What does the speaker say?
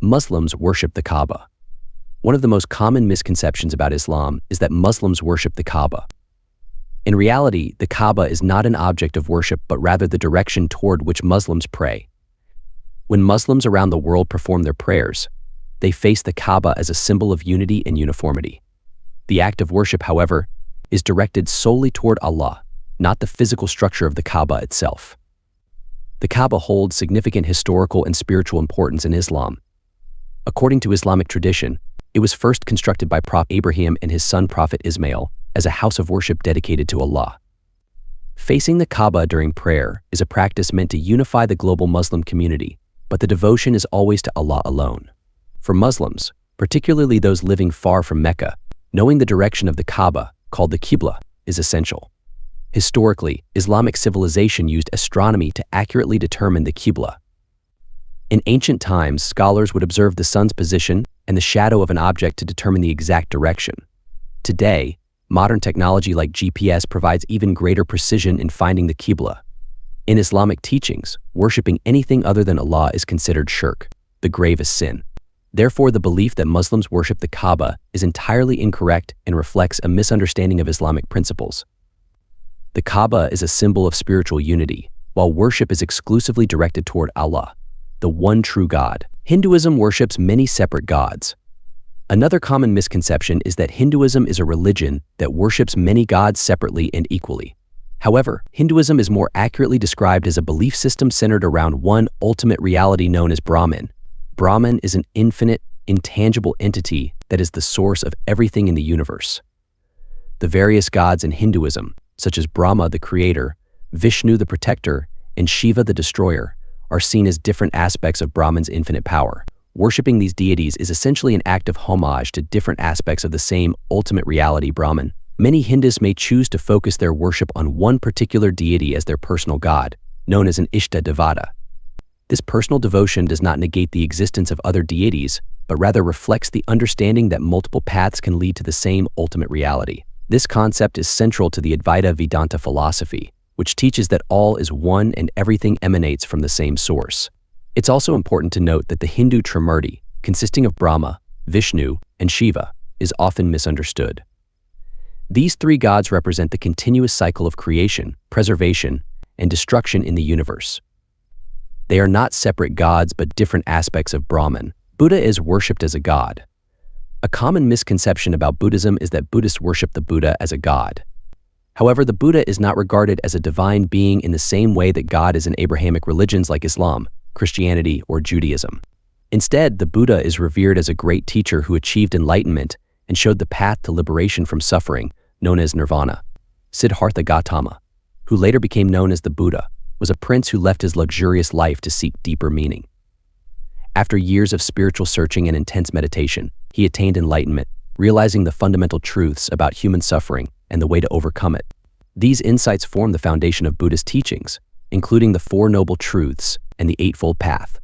Muslims worship the Kaaba. One of the most common misconceptions about Islam is that Muslims worship the Kaaba. In reality, the Kaaba is not an object of worship but rather the direction toward which Muslims pray. When Muslims around the world perform their prayers, they face the Kaaba as a symbol of unity and uniformity. The act of worship, however, is directed solely toward Allah, not the physical structure of the Kaaba itself. The Kaaba holds significant historical and spiritual importance in Islam. According to Islamic tradition, it was first constructed by Prophet Abraham and his son Prophet Ismail as a house of worship dedicated to Allah. Facing the Kaaba during prayer is a practice meant to unify the global Muslim community, but the devotion is always to Allah alone. For Muslims, particularly those living far from Mecca, knowing the direction of the Kaaba, called the Qibla, is essential. Historically, Islamic civilization used astronomy to accurately determine the Qibla. In ancient times, scholars would observe the sun's position and the shadow of an object to determine the exact direction. Today, modern technology like GPS provides even greater precision in finding the Qibla. In Islamic teachings, worshipping anything other than Allah is considered shirk, the gravest sin. Therefore, the belief that Muslims worship the Kaaba is entirely incorrect and reflects a misunderstanding of Islamic principles. The Kaaba is a symbol of spiritual unity, while worship is exclusively directed toward Allah, the one true God. Hinduism worships many separate gods. Another common misconception is that Hinduism is a religion that worships many gods separately and equally. However, Hinduism is more accurately described as a belief system centered around one ultimate reality known as Brahman. Brahman is an infinite, intangible entity that is the source of everything in the universe. The various gods in Hinduism, such as Brahma the creator, Vishnu the protector, and Shiva the destroyer, are seen as different aspects of Brahman's infinite power. Worshipping these deities is essentially an act of homage to different aspects of the same ultimate reality, Brahman. Many Hindus may choose to focus their worship on one particular deity as their personal god, known as an Ishta Devata. This personal devotion does not negate the existence of other deities, but rather reflects the understanding that multiple paths can lead to the same ultimate reality. This concept is central to the Advaita Vedanta philosophy, which teaches that all is one and everything emanates from the same source. It's also important to note that the Hindu Trimurti, consisting of Brahma, Vishnu, and Shiva, is often misunderstood. These three gods represent the continuous cycle of creation, preservation, and destruction in the universe. They are not separate gods but different aspects of Brahman. Buddha is worshipped as a god. A common misconception about Buddhism is that Buddhists worship the Buddha as a god. However, the Buddha is not regarded as a divine being in the same way that God is in Abrahamic religions like Islam, Christianity, or Judaism. Instead, the Buddha is revered as a great teacher who achieved enlightenment and showed the path to liberation from suffering, known as nirvana. Siddhartha Gautama, who later became known as the Buddha, was a prince who left his luxurious life to seek deeper meaning. After years of spiritual searching and intense meditation, he attained enlightenment, realizing the fundamental truths about human suffering and the way to overcome it. These insights form the foundation of Buddhist teachings, including the Four Noble Truths and the Eightfold Path.